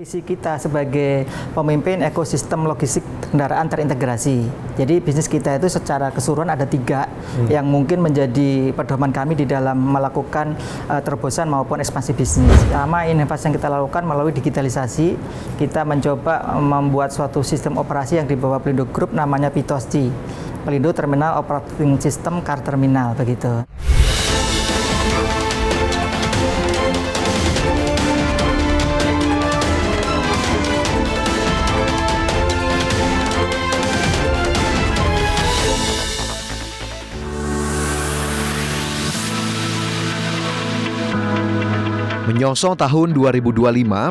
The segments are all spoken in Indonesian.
Visi kita sebagai pemimpin ekosistem logistik kendaraan terintegrasi. Jadi bisnis kita itu secara keseluruhan ada 3 yang mungkin menjadi pedoman kami di dalam melakukan terobosan maupun ekspansi bisnis. Pertama, inovasi yang kita lakukan melalui digitalisasi. Kita mencoba membuat suatu sistem operasi yang dibawa Pelindo Group namanya PITOSCI, Pelindo Terminal Operating System Car Terminal begitu. Menyongsong tahun 2025,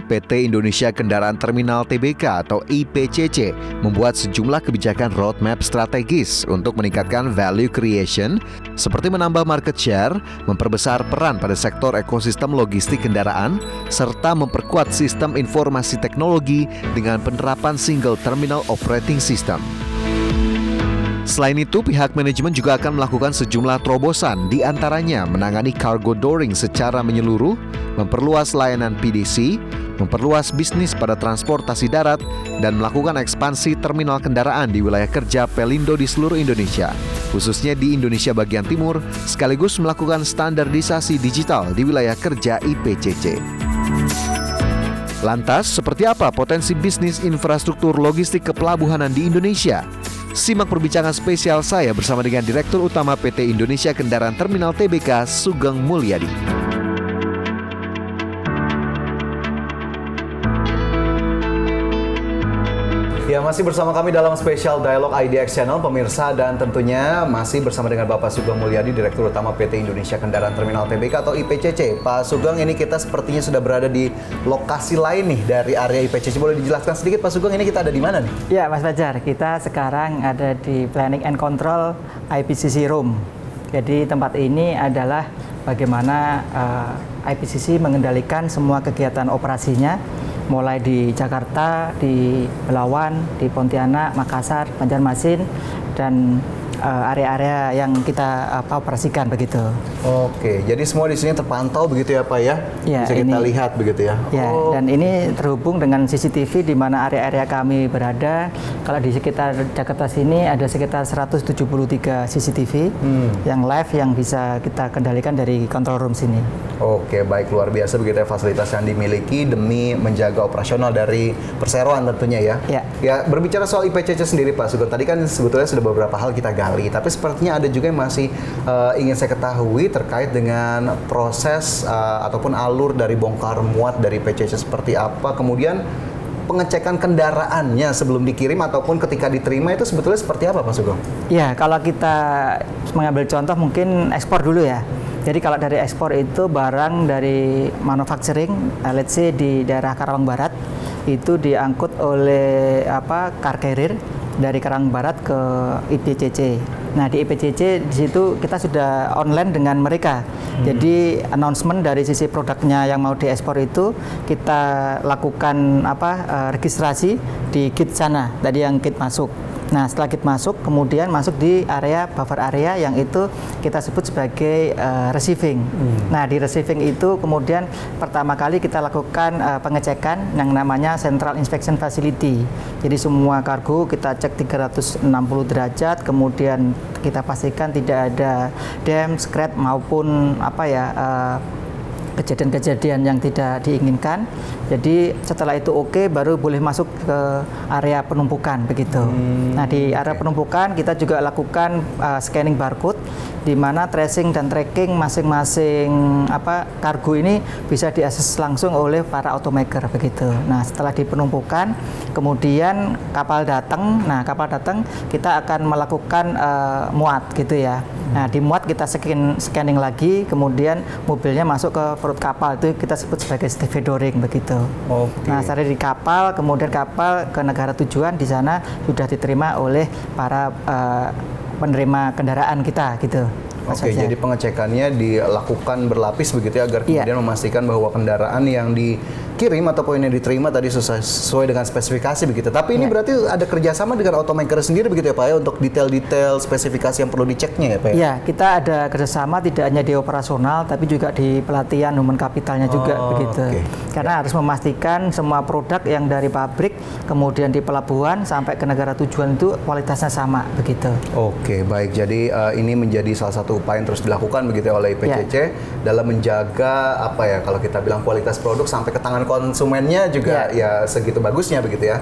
PT Indonesia Kendaraan Terminal Tbk atau IPCC membuat sejumlah kebijakan roadmap strategis untuk meningkatkan value creation seperti menambah market share, memperbesar peran pada sektor ekosistem logistik kendaraan, serta memperkuat sistem informasi teknologi dengan penerapan single terminal operating system. Selain itu, pihak manajemen juga akan melakukan sejumlah terobosan, di antaranya menangani cargo dooring secara menyeluruh, memperluas layanan PDC, memperluas bisnis pada transportasi darat, dan melakukan ekspansi terminal kendaraan di wilayah kerja Pelindo di seluruh Indonesia, khususnya di Indonesia bagian timur, sekaligus melakukan standarisasi digital di wilayah kerja IPCC. Lantas, seperti apa potensi bisnis infrastruktur logistik kepelabuhanan di Indonesia? Simak perbincangan spesial saya bersama dengan Direktur Utama PT Indonesia Kendaraan Terminal Tbk, Sugeng Mulyadi. Ya, masih bersama kami dalam spesial Dialog IDX Channel, pemirsa, dan tentunya masih bersama dengan Bapak Sugeng Mulyadi, Direktur Utama PT Indonesia Kendaraan Terminal Tbk atau IPCC. Pak Sugeng, ini kita sepertinya sudah berada di lokasi lain nih dari area IPCC. Boleh dijelaskan sedikit Pak Sugeng, ini kita ada di mana nih? Ya Mas Fajar, kita sekarang ada di Planning and Control IPCC Room. Jadi tempat ini adalah bagaimana IPCC mengendalikan semua kegiatan operasinya, mulai di Jakarta, di Belawan, di Pontianak, Makassar, Banjarmasin, dan area-area yang kita operasikan begitu. Oke, jadi semua di sini terpantau begitu ya Pak ya? Ya, bisa kita lihat begitu ya? Ya, dan ini terhubung dengan CCTV di mana area-area kami berada. Kalau di sekitar Jakarta sini ada sekitar 173 CCTV yang live yang bisa kita kendalikan dari control room sini. Oke, baik, luar biasa begitu ya fasilitas yang dimiliki demi menjaga operasional dari perseroan tentunya ya. Ya, berbicara soal IPCC sendiri Pak Sugeng, tadi kan sebetulnya sudah beberapa hal kita gali, tapi sepertinya ada juga yang masih ingin saya ketahui terkait dengan proses ataupun alur dari bongkar muat dari IPCC seperti apa, kemudian pengecekan kendaraannya sebelum dikirim ataupun ketika diterima itu sebetulnya seperti apa Pak Sugeng? Ya, kalau kita mengambil contoh mungkin ekspor dulu ya. Jadi kalau dari ekspor itu barang dari manufacturing, let's say di daerah Karawang Barat, itu diangkut oleh car carrier dari Karawang Barat ke IPCC. Nah, di IPCC di situ kita sudah online dengan mereka. Jadi announcement dari sisi produknya yang mau diekspor itu kita lakukan registrasi di gate sana, tadi yang gate masuk. Nah, setelah gate masuk, kemudian masuk di area buffer area yang itu kita sebut sebagai receiving. Nah, di receiving itu kemudian pertama kali kita lakukan pengecekan yang namanya Central Inspection Facility. Jadi semua kargo kita cek 360 derajat, kemudian kita pastikan tidak ada dam, scratch maupun kejadian-kejadian yang tidak diinginkan. Jadi setelah itu oke, baru boleh masuk ke area penumpukan begitu. Nah, di area penumpukan kita juga lakukan scanning barcode, di mana tracing dan tracking masing-masing kargo ini bisa diakses langsung oleh para automaker begitu. Nah, setelah di penumpukan, kemudian kapal datang. Nah, kapal datang kita akan melakukan muat gitu ya. Nah, di muat kita scanning lagi, kemudian mobilnya masuk ke perut kapal, itu kita sebut sebagai stevedoring begitu. Okay. Nah, setelah di kapal, kemudian kapal ke negara tujuan, di sana sudah diterima oleh para penerima kendaraan kita gitu. Oke, jadi pengecekannya dilakukan berlapis begitu ya, agar kemudian memastikan bahwa kendaraan yang dikirim atau poin yang diterima tadi sesuai dengan spesifikasi begitu. Tapi ini berarti ada kerjasama dengan automaker sendiri begitu ya Pak ya, untuk detail-detail spesifikasi yang perlu diceknya ya Pak ya? Ya, kita ada kerjasama tidak hanya di operasional tapi juga di pelatihan human capitalnya juga begitu. Karena harus memastikan semua produk yang dari pabrik kemudian di pelabuhan sampai ke negara tujuan itu kualitasnya sama begitu. Oke, baik. Jadi ini menjadi salah satu upaya yang terus dilakukan begitu ya oleh IPCC dalam menjaga apa ya, kalau kita bilang kualitas produk sampai ke tangan konsumennya juga ya segitu bagusnya begitu ya.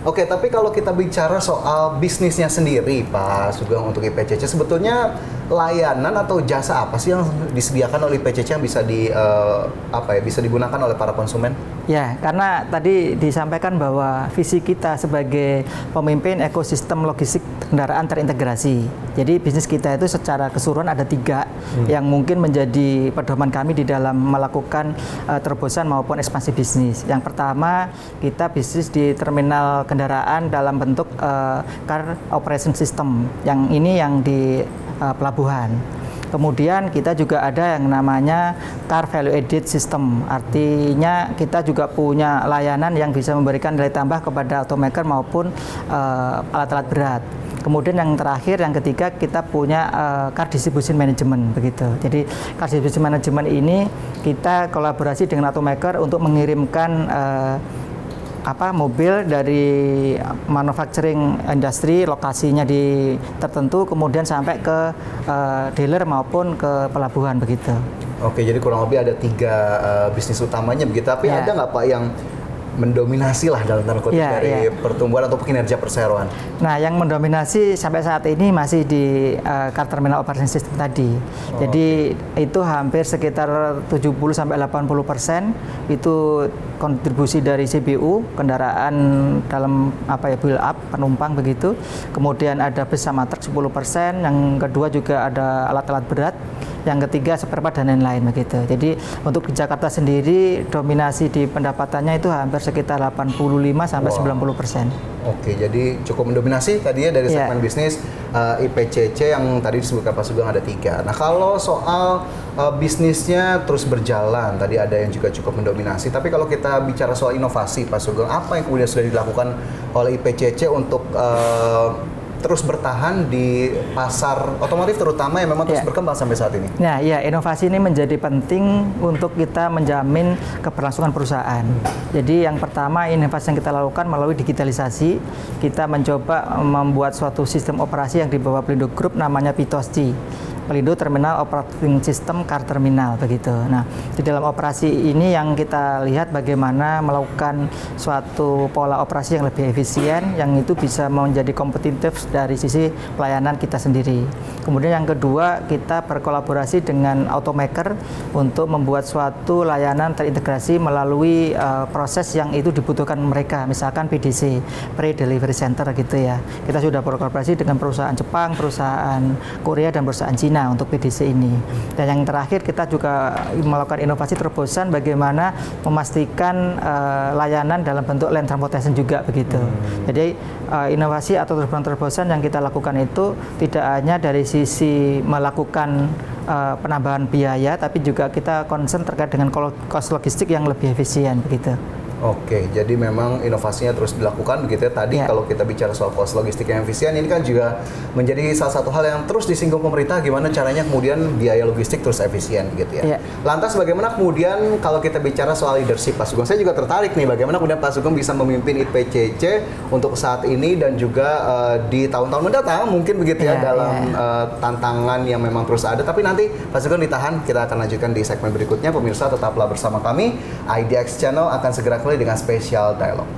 Oke, tapi kalau kita bicara soal bisnisnya sendiri Pak Sugeng untuk IPCC, sebetulnya layanan atau jasa apa sih yang disediakan oleh IPCC yang bisa bisa digunakan oleh para konsumen? Ya, karena tadi disampaikan bahwa visi kita sebagai pemimpin ekosistem logistik kendaraan terintegrasi. Jadi bisnis kita itu secara keseluruhan ada 3 yang mungkin menjadi pedoman kami di dalam melakukan terobosan maupun ekspansi bisnis. Yang pertama, kita bisnis di terminal kendaraan dalam bentuk car operation system. Yang ini yang di pelabuhan. Kemudian kita juga ada yang namanya car value added system. Artinya kita juga punya layanan yang bisa memberikan nilai tambah kepada automaker maupun alat-alat berat. Kemudian yang terakhir, yang ketiga, kita punya car distribution management begitu. Jadi car distribution management ini kita kolaborasi dengan automaker untuk mengirimkan mobil dari manufacturing industri, lokasinya di tertentu, kemudian sampai ke dealer maupun ke pelabuhan begitu. Oke, jadi kurang lebih ada 3 bisnis utamanya begitu. Tapi ada nggak Pak yang mendominasi lah dalam tanda kutip dari pertumbuhan atau kinerja perseroan? Nah, yang mendominasi sampai saat ini masih di car terminal operation system tadi. Jadi itu hampir sekitar 70-80% itu kontribusi dari CBU, kendaraan dalam build up penumpang begitu. Kemudian ada bus sama truk 10%, yang kedua juga ada alat-alat berat, yang ketiga spare part dan lain-lain begitu. Jadi untuk di Jakarta sendiri dominasi di pendapatannya itu hampir sekitar 85-90%. Oke, jadi cukup mendominasi tadi ya dari segmen bisnis IPCC yang tadi disebutkan Pak Sugeng ada 3. Nah, kalau soal bisnisnya terus berjalan, tadi ada yang juga cukup mendominasi. Tapi kalau kita bicara soal inovasi Pak Sugeng, apa yang kemudian sudah dilakukan oleh IPCC untuk terus bertahan di pasar otomotif terutama yang memang terus berkembang sampai saat ini? Nah, ya, inovasi ini menjadi penting untuk kita menjamin keberlangsungan perusahaan. Jadi yang pertama, inovasi yang kita lakukan melalui digitalisasi, kita mencoba membuat suatu sistem operasi yang dibawa Pelindo Group namanya PITOSCI. Pelindo Terminal Operating System Car Terminal begitu. Nah, di dalam operasi ini yang kita lihat bagaimana melakukan suatu pola operasi yang lebih efisien, yang itu bisa menjadi kompetitif dari sisi pelayanan kita sendiri. Kemudian yang kedua, kita berkolaborasi dengan automaker untuk membuat suatu layanan terintegrasi melalui proses yang itu dibutuhkan mereka, misalkan PDC, Pre-Delivery Center gitu ya. Kita sudah berkolaborasi dengan perusahaan Jepang, perusahaan Korea, dan perusahaan Cina untuk PDC ini. Dan yang terakhir, kita juga melakukan inovasi terobosan bagaimana memastikan layanan dalam bentuk land transportation juga begitu. Jadi inovasi atau terobosan yang kita lakukan itu tidak hanya dari sisi melakukan penambahan biaya, tapi juga kita concern terkait dengan cost logistik yang lebih efisien begitu. Oke, jadi memang inovasinya terus dilakukan begitu ya. Tadi kalau kita bicara soal cost logistik yang efisien, ini kan juga menjadi salah satu hal yang terus disinggung pemerintah, gimana caranya kemudian biaya logistik terus efisien gitu ya. Lantas bagaimana kemudian kalau kita bicara soal leadership Pak Sugeng, saya juga tertarik nih bagaimana kemudian Pak Sugeng bisa memimpin IPCC untuk saat ini dan juga di tahun-tahun mendatang mungkin begitu ya, dalam tantangan yang memang terus ada. Tapi nanti Pak Sugeng ditahan, kita akan lanjutkan di segmen berikutnya. Pemirsa tetaplah bersama kami, IDX Channel akan segera dengan spesial dialog.